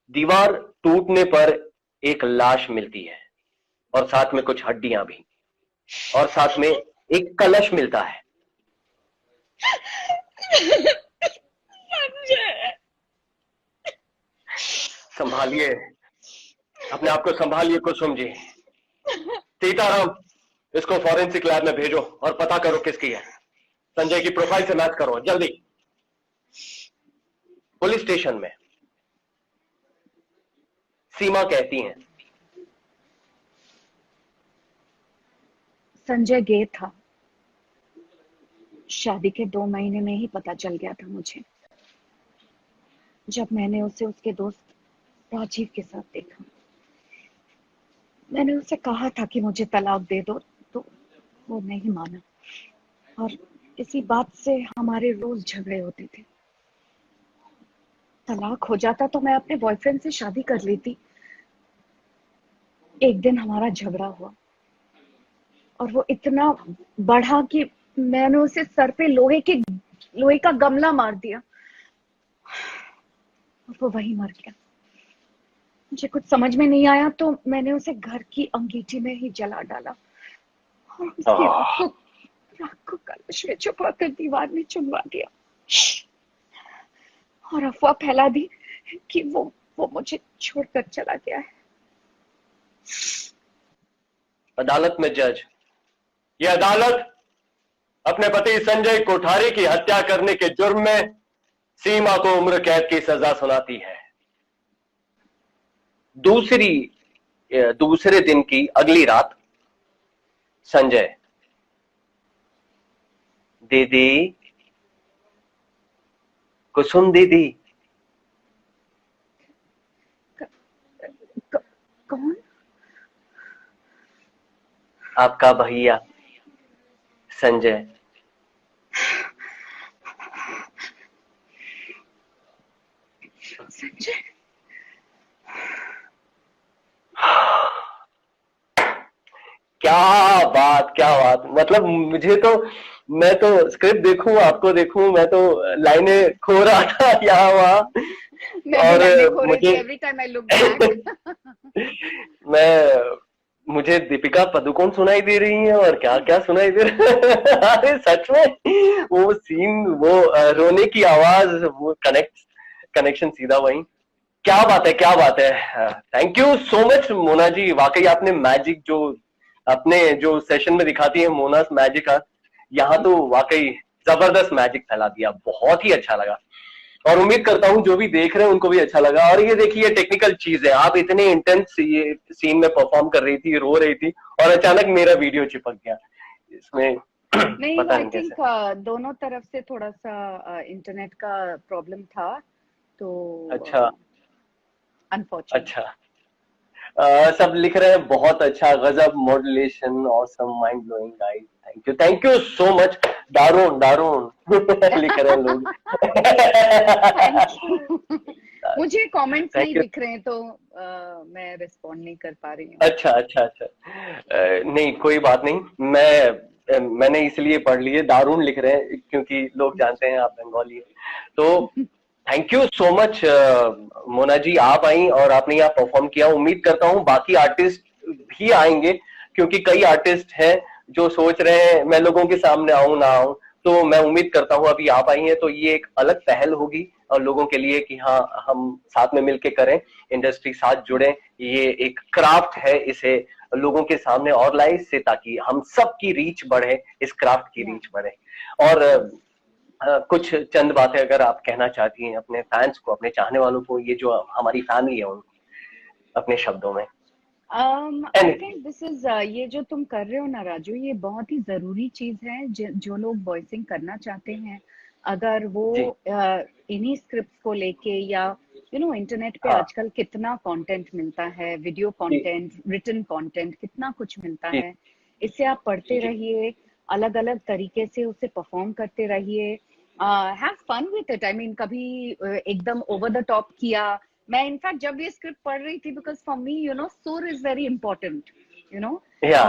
Speaker 1: दीवार टूटने पर एक लाश मिलती है और साथ में कुछ हड्डियां भी, और साथ में एक कलश मिलता है। संभालिए अपने आप को, संभालिए कुसुम जी। सीताराम, इसको फॉरेंसिक लैब में भेजो और पता करो किसकी है। संजय की प्रोफाइल से मैच करो जल्दी। पुलिस स्टेशन में सीमा कहती हैं,
Speaker 3: संजय गे था। शादी के 2 महीने में ही पता चल गया था मुझे, जब मैंने उसे उसके दोस्त राजीव के साथ देखा। मैंने उसे कहा था कि मुझे तलाक दे दो, तो वो नहीं माना, और इसी बात से हमारे रोज झगड़े होते थे। तलाक हो जाता तो मैं अपने बॉयफ्रेंड से शादी कर लेती। एक दिन हमारा झगड़ा हुआ और वो इतना बढ़ा कि मैंने उसे सर पे लोहे का गमला मार दिया और वो वहीं मर गया। मुझे कुछ समझ में नहीं आया तो मैंने उसे घर की अंगीठी में ही जला डाला और उसकी राख को कलश में छुपाकर दीवार में चुनवा दिया, और अफवाह फैला दी कि वो मुझे छोड़कर चला गया है।
Speaker 1: अदालत में जज, यह अदालत अपने पति संजय कोठारी की हत्या करने के जुर्म में सीमा को उम्र कैद की सजा सुनाती है। दूसरे दिन की अगली रात संजय, दीदी, कुसुम दीदी।
Speaker 3: कौन?
Speaker 1: आपका भैया संजय।
Speaker 3: संजय?
Speaker 1: क्या बात, क्या बात। मतलब मुझे तो मैं तो स्क्रिप्ट देखूं, आपको देखूं, मैं तो लाइनें खो रहा था यहाँ वहाँ।
Speaker 3: मैं भी लाइनें खो
Speaker 1: और
Speaker 3: रही थी
Speaker 1: मुझे
Speaker 3: every time I look back.
Speaker 1: मैं मुझे दीपिका पादुकोण सुनाई दे रही है और क्या क्या सुनाई दे रहा है। अरे सच में वो सीन, वो रोने की आवाज, वो कनेक्शन सीधा वही। क्या बात है, क्या बात है। Thank you so much Mona ji, वाकई आपने मैजिक जो अपने जो सेशन में दिखाती है मोनास मैजिक, यहाँ तो वाकई जबरदस्त मैजिक फैला दिया, बहुत ही अच्छा लगा। और उम्मीद करता हूँ जो भी देख रहे हैं उनको भी अच्छा लगा। और ये देखिए टेक्निकल चीज है, आप इतने इंटेंस ये सीन में परफॉर्म कर रही थी, रो रही थी, और अचानक मेरा वीडियो चिपक गया इसमें।
Speaker 3: नहीं,
Speaker 1: पता
Speaker 3: आई
Speaker 1: नहीं कैसे।
Speaker 3: थिंक दोनों तरफ से थोड़ा सा इंटरनेट का प्रॉब्लम था, तो
Speaker 1: अच्छा
Speaker 3: अनफॉर्चुनेट।
Speaker 1: अच्छा। सब लिख रहे हैं बहुत अच्छा, गजब modulation, awesome, mind blowing guys, thank you so much. दारुण दारुण लिख रहे हैं लोग।
Speaker 3: Thank you. मुझे कमेंट्स नहीं
Speaker 1: थैंक यू।
Speaker 3: दिख रहे हैं, तो मैं रिस्पॉन्ड नहीं कर पा रही हूँ।
Speaker 1: अच्छा अच्छा अच्छा। नहीं कोई बात नहीं, मैंने इसलिए पढ़ लिए, दारुण लिख रहे हैं क्योंकि लोग जानते हैं आप बंगाली है। तो thank you so much Mona ji, आप आई और आपने यहाँ परफॉर्म किया। उम्मीद करता हूँ बाकी आर्टिस्ट भी आएंगे, क्योंकि कई आर्टिस्ट हैं जो सोच रहे हैं मैं लोगों के सामने आऊं ना आऊं। तो मैं उम्मीद करता हूँ अभी आप आई हैं तो ये एक अलग पहल होगी और लोगों के लिए कि हाँ हम साथ में मिलके करें, इंडस्ट्री साथ जुड़े, ये एक क्राफ्ट है, इसे लोगों के सामने और लाए इससे, ताकि हम सब की रीच बढ़े, इस क्राफ्ट की रीच बढ़े। और कुछ चंद बातें अगर आप कहना चाहती हैं अपने फैंस को, अपने चाहने वालों को, ये जो हमारी फैमिली है उनको, अपने शब्दों में।
Speaker 3: आई थिंक दिस इज, ये जो तुम कर रहे हो ना राजू, ये बहुत ही जरूरी चीज है। जो लोग वॉइसिंग करना चाहते हैं, अगर वो
Speaker 1: जी
Speaker 3: इन्हीं स्क्रिप्ट्स को लेके, या इंटरनेट पे
Speaker 1: हाँ
Speaker 3: आजकल कितना कंटेंट मिलता है, वीडियो
Speaker 1: जी
Speaker 3: कंटेंट, रिटन कंटेंट, कितना कुछ मिलता
Speaker 1: जी
Speaker 3: है। इससे आप पढ़ते
Speaker 1: जी
Speaker 3: रहिए, अलग अलग तरीके से उसे परफॉर्म करते रहिए, have fun with it. I mean, कभी एकदम ओवर द टॉप किया। मैं इनफैक्ट जब ये स्क्रिप्ट पढ़ रही थी, बिकॉज फॉर मी सुर is very important, you know
Speaker 1: या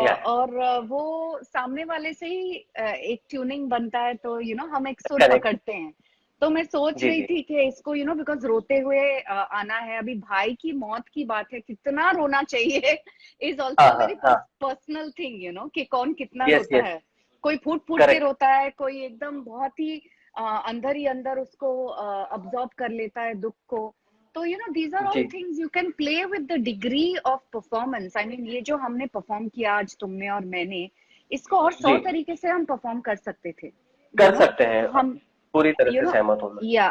Speaker 1: या
Speaker 3: और वो सामने वाले से ही एक ट्यूनिंग बनता है, तो हम एक सुर
Speaker 1: करेक्ट।
Speaker 3: पकड़ते हैं। तो मैं सोच
Speaker 1: जी
Speaker 3: रही
Speaker 1: जी
Speaker 3: थी कि इसको बिकॉज रोते हुए आना है। अभी भाई की मौत की बात है, कितना रोना चाहिए इज
Speaker 1: हाँ
Speaker 3: ऑल्सो
Speaker 1: हाँ
Speaker 3: वेरी
Speaker 1: हाँ।
Speaker 3: पर्सनल थिंग, कि कौन कितना
Speaker 1: यस
Speaker 3: रोता
Speaker 1: यस।
Speaker 3: है। कोई फूट फूट के
Speaker 1: करेक्ट।
Speaker 3: रोता है, कोई एकदम बहुत ही अंदर ही अंदर उसको अब्सॉर्ब कर लेता है दुख को। तो these are all
Speaker 1: ji
Speaker 3: things you can play with the degree of performance. I mean, ये जो हमने परफॉर्म किया आज, तुमने और मैंने, इसको और
Speaker 1: जी
Speaker 3: 100 तरीके से हम परफॉर्म कर सकते थे,
Speaker 1: कर सकते हैं,
Speaker 3: हम
Speaker 1: पूरी तरह
Speaker 3: यू
Speaker 1: से
Speaker 3: नो
Speaker 1: सहमत हूँ मैं।
Speaker 3: या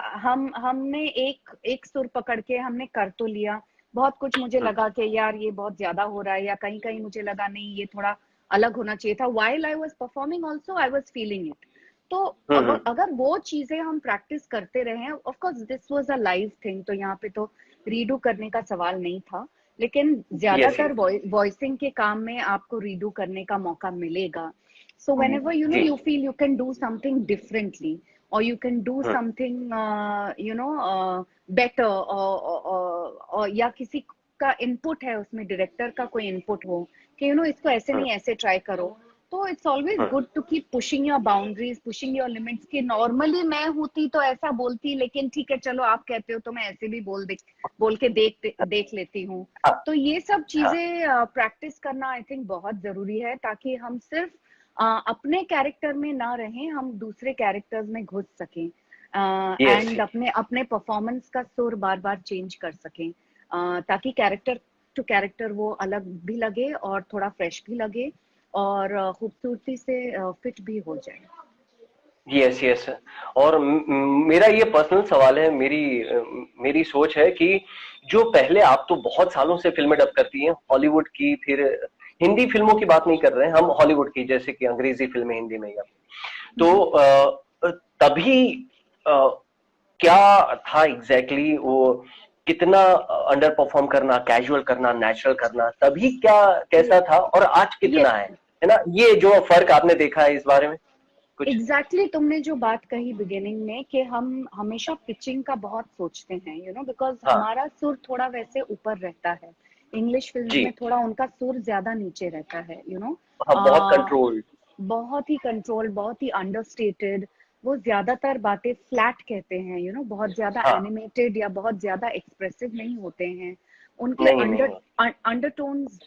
Speaker 3: हमने एक एक सुर पकड़ के हमने कर तो लिया। बहुत कुछ मुझे
Speaker 1: हम्म
Speaker 3: लगा कि यार ये बहुत ज्यादा हो रहा है, या कहीं कहीं मुझे लगा नहीं, ये थोड़ा अलग होना चाहिए था। while I was performing also I was feeling it. तो
Speaker 1: हम्म।
Speaker 3: अगर वो चीजें हम प्रैक्टिस करते रहे, of course this was a live thing, तो यहाँ पे तो रीडू करने का सवाल नहीं था। लेकिन
Speaker 1: यस
Speaker 3: ज्यादातर
Speaker 1: यस।
Speaker 3: वॉइसिंग के काम में आपको रीडू करने का मौका मिलेगा। सो whenever
Speaker 1: ji.
Speaker 3: you feel you can do something differently, or you can do
Speaker 1: hmm
Speaker 3: something better, or या किसी का इनपुट है उसमें, डायरेक्टर का कोई इनपुट हो कि इसको ऐसे
Speaker 1: हम्म
Speaker 3: नहीं ऐसे ट्राई करो, तो it's always
Speaker 1: hmm
Speaker 3: good to keep pushing your boundaries, pushing your limits. कि नॉर्मली मैं होती तो ऐसा बोलती, लेकिन ठीक है चलो आप कहते हो तो मैं ऐसे भी बोल के देख लेती हूँ।
Speaker 1: हाँ
Speaker 3: तो ये सब
Speaker 1: हाँ।
Speaker 3: चीजें प्रैक्टिस करना आई थिंक बहुत जरूरी है, ताकि हम सिर्फ अपने कैरेक्टर में ना रहें, हम दूसरे कैरेक्टर्स में घुस सकें,
Speaker 1: यस।
Speaker 3: एंड अपने अपने परफॉर्मेंस का सुर बार बार चेंज कर सकें, ताकि कैरेक्टर टू कैरेक्टर वो अलग भी लगे और थोड़ा फ्रेश भी लगे, और खूबसूरती से फिट भी हो जाए।
Speaker 1: Yes yes. और मेरा ये पर्सनल सवाल है, मेरी सोच है कि जो पहले, आप तो बहुत सालों से फिल्में डब करती हैं, हॉलीवुड की, फिर हिंदी फिल्मों की बात नहीं कर रहे हैं हम, हॉलीवुड की, जैसे कि अंग्रेजी फिल्में हिंदी में, या तो तभी क्या था एग्जैक्टली वो, कितना अंडर परफॉर्म करना, कैजुअल करना, नेचुरल करना, तभी क्या कैसा था और आज कितना है ना, ये जो फर्क आपने देखा है इस बारे में कुछ।
Speaker 3: एग्जैक्टली तुमने जो बात कही बिगिनिंग में, कि हम हमेशा पिचिंग का बहुत सोचते हैं, बिकॉज
Speaker 1: हाँ
Speaker 3: हमारा सुर थोड़ा वैसे ऊपर रहता है। इंग्लिश फिल्म्स
Speaker 1: जी
Speaker 3: में थोड़ा उनका सुर ज्यादा नीचे रहता है,
Speaker 1: हाँ, बहुत कंट्रोल।
Speaker 3: बहुत ही कंट्रोल, बहुत ही अंडरस्टेटेड। वो ज्यादातर बातें फ्लैट कहते हैं, यू नो, बहुत ज्यादा
Speaker 1: हाँ,
Speaker 3: एनिमेटेड या बहुत ज्यादा एक्सप्रेसिव नहीं होते हैं। उनके
Speaker 1: नहीं नहीं
Speaker 3: अंडरटोन्स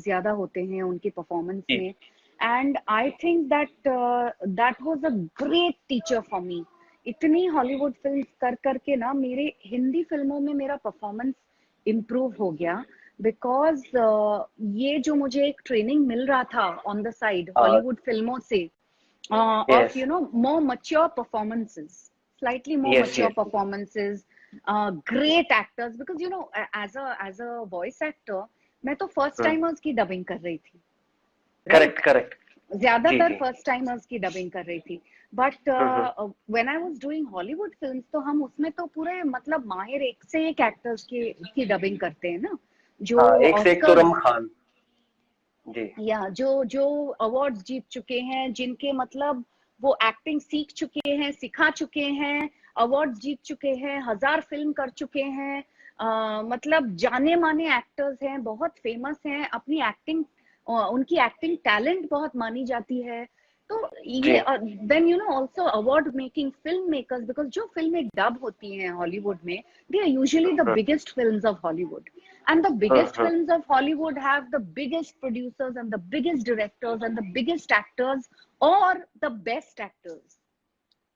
Speaker 3: ज्यादा होते हैं उनकी परफॉर्मेंस
Speaker 1: जी
Speaker 3: में। And I think that that was a great teacher for me. इतनी हॉलीवुड फिल्म कर करके ना मेरे हिंदी फिल्मों में मेरा परफॉर्मेंस इम्प्रूव हो गया। बिकॉज ये जो मुझे एक ट्रेनिंग मिल रहा था ऑन द साइड हॉलीवुड फिल्मों से, of
Speaker 1: yes
Speaker 3: you know more mature performances, slightly more
Speaker 1: yes
Speaker 3: mature
Speaker 1: yes
Speaker 3: performances, great actors, because you know as a voice actor मैं तो फर्स्ट टाइमर्स की डबिंग कर रही थी,
Speaker 1: करेक्ट
Speaker 3: राइट?
Speaker 1: करेक्ट जी
Speaker 3: ज्यादातर
Speaker 1: जी
Speaker 3: फर्स्ट टाइमर्स की डबिंग कर रही थी। But
Speaker 1: hmm.
Speaker 3: When I was doing Hollywood films तो हम उसमें तो पूरे मतलब माहिर एक से एक एक्टर्स की डबिंग करते हैं ना, जो
Speaker 1: हाँ, एक से एक तुरम
Speaker 3: ऑस्कर्स
Speaker 1: खान जी
Speaker 3: या जो जो अवार्ड्स जीत चुके हैं, जिनके मतलब वो एक्टिंग सीख चुके हैं, सिखा चुके हैं, अवार्ड्स जीत चुके हैं, 1000 फिल्म कर चुके हैं, मतलब जाने माने एक्टर्स हैं, बहुत फेमस हैं, अपनी एक्टिंग उनकी एक्टिंग टैलेंट बहुत मानी जाती है। तो
Speaker 1: जी
Speaker 3: ये then you know also award making film makers, because जो फिल्में डब होती हैं हॉलीवुड में, they are usually the biggest films of Hollywood. And the biggest
Speaker 1: hmm.
Speaker 3: films of Hollywood have the biggest producers and the biggest directors and the biggest actors, or the best actors.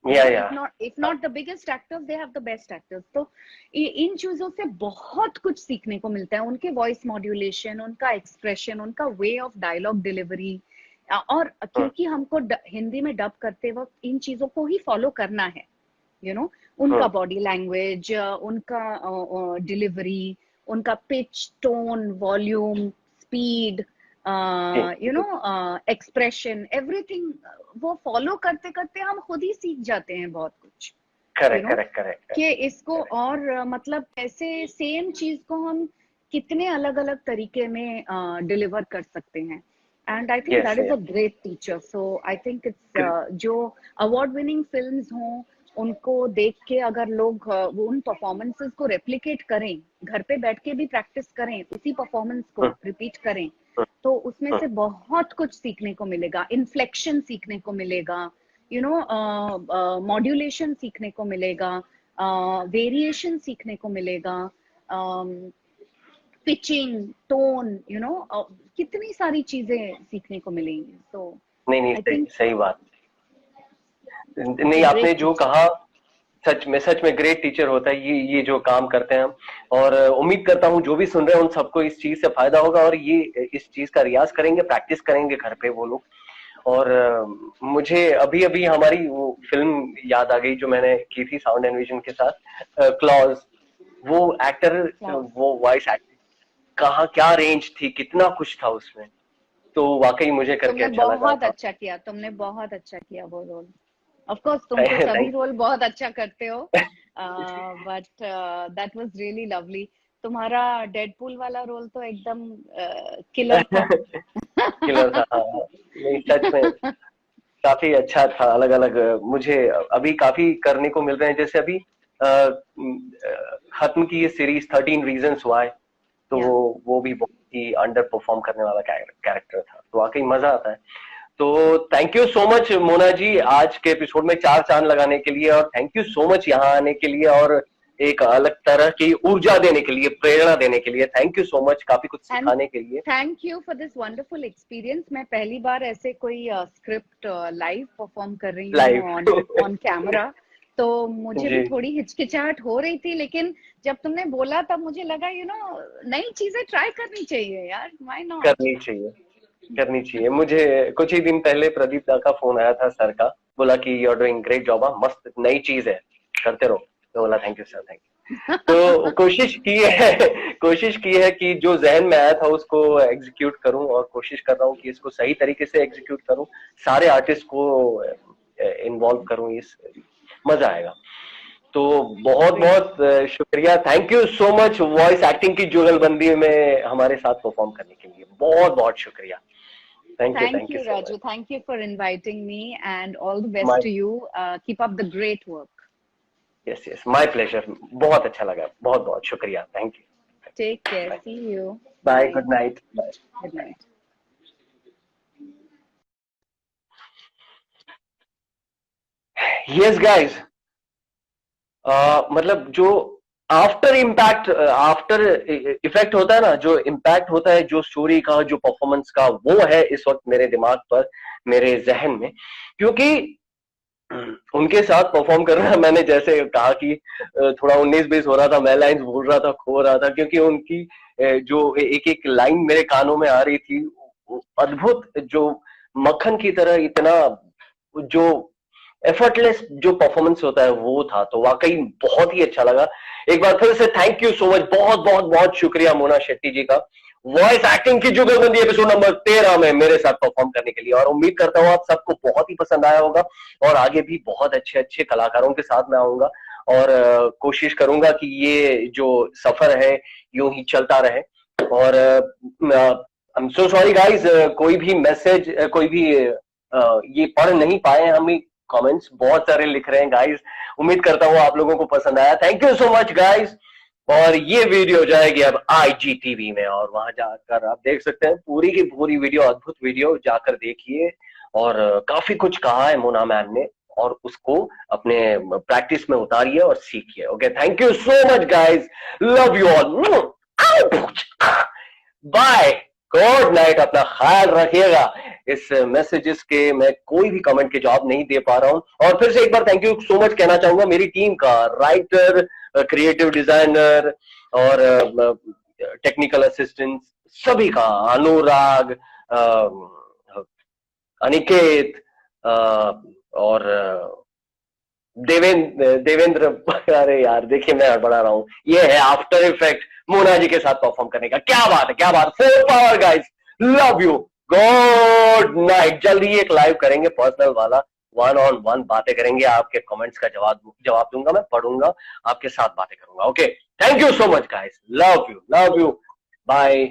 Speaker 3: You
Speaker 1: या
Speaker 3: know,
Speaker 1: या
Speaker 3: if not the biggest actors, they have the best actors. तो इन चीजों से बहुत कुछ सीखने को मिलता है, उनके वॉइस मॉड्यूलेशन, उनका एक्सप्रेशन, उनका वे ऑफ डायलॉग डिलीवरी। और क्योंकि हमको हिंदी में डब करते वक्त इन चीजों को ही फॉलो करना है, यू नो, उनका बॉडी लैंग्वेज, उनका डिलीवरी, उनका pitch, tone, volume, speed, you know, expression, everything वो फॉलो करते करते हम खुद ही सीख जाते हैं बहुत कुछ, you
Speaker 1: correct
Speaker 3: no,
Speaker 1: correct correct
Speaker 3: कि इसको और मतलब कैसे सेम चीज को हम कितने अलग अलग तरीके में डिलीवर कर सकते हैं। And I think
Speaker 1: yes
Speaker 3: that is a
Speaker 1: yes
Speaker 3: great teacher. So I think it's जो अवार्ड विनिंग फिल्म्स हों, उनको देख के अगर लोग वो उन परफॉर्मेंसेस को रेप्लिकेट करें, घर पे बैठ के भी प्रैक्टिस करें, उसी परफॉर्मेंस को रिपीट करें, तो उसमें से बहुत कुछ सीखने को मिलेगा। इन्फ्लेक्शन सीखने को मिलेगा, यू नो, मॉड्यूलेशन सीखने को मिलेगा, वेरिएशन सीखने को मिलेगा, पिचिंग, टोन, यू नो, कितनी सारी चीजें सीखने को मिलेंगी। तो
Speaker 1: नहीं नहीं
Speaker 3: आई
Speaker 1: सही
Speaker 3: थिंक
Speaker 1: सही बात
Speaker 3: इट्स
Speaker 1: नहीं
Speaker 3: अ
Speaker 1: आपने
Speaker 3: ग्रेट
Speaker 1: जो
Speaker 3: टीचर।
Speaker 1: कहा सच में ग्रेट टीचर होता है ये जो काम करते हैं हम। और उम्मीद करता हूँ जो भी सुन रहे हैं उन सबको इस चीज से फायदा होगा और ये इस चीज का रियाज करेंगे, प्रैक्टिस करेंगे घर पे वो लोग। और मुझे अभी अभी हमारी वो फिल्म याद आ गई जो मैंने की थी साउंड एंड विजन के साथ, क्लॉज। वो एक्टर, वो वॉइस एक्टिंग कहाँ क्या रेंज थी, कितना कुछ था उसमें, तो वाकई मुझे करके
Speaker 3: तुमने
Speaker 1: अच्छा लगा
Speaker 3: बहुत
Speaker 1: था।
Speaker 3: अच्छा किया, तुमने बहुत अच्छा किया वो रोल। ऑफ कोर्स तुम तो सभी
Speaker 1: थैंक
Speaker 3: रोल बहुत अच्छा करते हो, but that was really lovely. तुम्हारा डेडपूल वाला रोल तो एकदम किलर था।
Speaker 1: किलर था हाँ। नहीं सच में काफी अच्छा था, अलग अलग मुझे अभी काफी करने को मिल रहे हैं। जैसे अभी खत्म की ये सीरीज 13 रीजन्स व्हाई, तो
Speaker 3: या
Speaker 1: वो भी बहुत ही अंडर परफॉर्म करने वाला कैरेक्टर था, तो वाकई मजा आता है। तो thank you so much Mona ji आज के एपिसोड में चार चांद लगाने के लिए, और थैंक यू सो मच यहाँ आने के लिए और एक अलग तरह की ऊर्जा देने के लिए, प्रेरणा देने के लिए। थैंक यू सो मच, काफी कुछ
Speaker 3: एंड
Speaker 1: सिखाने के लिए।
Speaker 3: Thank you for this wonderful experience. मैं पहली बार ऐसे कोई स्क्रिप्ट लाइव परफॉर्म कर रही हूँ
Speaker 1: लाइव
Speaker 3: ऑन ऑन कैमरा, तो मुझे भी
Speaker 1: जी
Speaker 3: थोड़ी हिचकिचाहट हो रही थी, लेकिन जब तुमने बोला तब मुझे लगा यू नो नई चीजें ट्राई करनी चाहिए यार, व्हाई नॉट।
Speaker 1: करनी चाहिए, करनी चाहिए। मुझे कुछ ही दिन पहले प्रदीप दा का फोन आया था सर का, बोला कि you are doing great job, मस्त नई चीज है, करते रहो। तो बोला thank you sir, thank you. तो कोशिश की है कि जो जहन में आया था उसको एग्जीक्यूट करूं, और कोशिश कर रहा हूं कि इसको सही तरीके से एग्जीक्यूट करूं, सारे आर्टिस्ट को इन्वॉल्व करूं, इस मजा आएगा। तो बहुत
Speaker 3: ग्रेट।
Speaker 1: बहुत शुक्रिया, thank you so much voice acting की जुगलबंदी में हमारे साथ परफॉर्म करने के लिए, बहुत बहुत शुक्रिया।
Speaker 3: Thank
Speaker 1: thank you
Speaker 3: you,
Speaker 1: so much.
Speaker 3: Raju. Thank you for inviting me, and all the best
Speaker 1: my
Speaker 3: to you. Keep up the great work.
Speaker 1: Yes yes my pleasure, बहुत अच्छा लगा, बहुत बहुत शुक्रिया, thank you.
Speaker 3: Take care.
Speaker 1: Bye
Speaker 3: See you.
Speaker 1: Bye,
Speaker 3: Bye.
Speaker 1: Good night.
Speaker 3: Good night.
Speaker 1: Yes guys, मतलब जो आफ्टर इम्पैक्ट, आफ्टर इफेक्ट होता है ना, जो इम्पैक्ट होता है जो स्टोरी का, जो परफॉर्मेंस का, वो है इस वक्त मेरे दिमाग पर, मेरे जहन में। क्योंकि उनके साथ परफॉर्म करना, मैंने जैसे कहा कि थोड़ा 19-20 हो रहा था, मैं लाइंस भूल रहा था, खो रहा था, क्योंकि उनकी जो एक एक लाइन मेरे कानों में आ रही थी, अद्भुत, जो मक्खन की तरह, इतना जो एफर्टलेस जो परफॉर्मेंस होता है वो था, तो वाकई बहुत ही अच्छा लगा। एक बार फिर से थैंक यू सो मच, बहुत बहुत बहुत शुक्रिया मोना शेट्टी जी का, वॉइस एक्टिंग की जुगलबंदी एपिसोड नंबर 13 में मेरे साथ परफॉर्म करने के लिए। और उम्मीद करता हूँ आप सबको बहुत ही पसंद आया होगा, और आगे भी बहुत अच्छे अच्छे कलाकारों के साथ मैं आऊंगा, और कोशिश करूंगा कि ये जो सफर है यूं ही चलता रहे। और I am so sorry guys, कोई भी मैसेज, कोई भी ये पढ़ नहीं पाए हम, कमेंट्स बहुत सारे लिख रहे हैं गाइस। उम्मीद करता हूँ आप लोगों को पसंद आया। Thank you so much guys. और ये वीडियो जाएगी अब IGTV में, और वहां जाकर आप देख सकते हैं पूरी की पूरी वीडियो, अद्भुत वीडियो, जाकर देखिए। और काफी कुछ कहा है मोना मैम ने, और उसको अपने प्रैक्टिस में उतारिए और सीखिए। Okay, thank you so much guys, love you all, bye, good night, अपना ख्याल रखिएगा। इस मैसेजेस के मैं कोई भी कमेंट के जवाब नहीं दे पा रहा हूं, और फिर से एक बार थैंक यू सो मच कहना चाहूंगा मेरी टीम का, राइटर, क्रिएटिव डिजाइनर और टेक्निकल असिस्टेंट सभी का, अनुराग, अनिकेत, और देवेंद्र। अरे यार देखिए मैं हड़बड़ा रहा हूं, ये है आफ्टर इफेक्ट मोना जी के साथ परफॉर्म करने का। क्या बात है, क्या बात, full power guys, love you, good night. जल्दी एक लाइव करेंगे पर्सनल वाला, 1-on-1 बातें करेंगे, आपके कमेंट्स का जवाब दूंगा, मैं पढ़ूंगा, आपके साथ बातें करूंगा। Okay, thank you so much guys, love you, bye.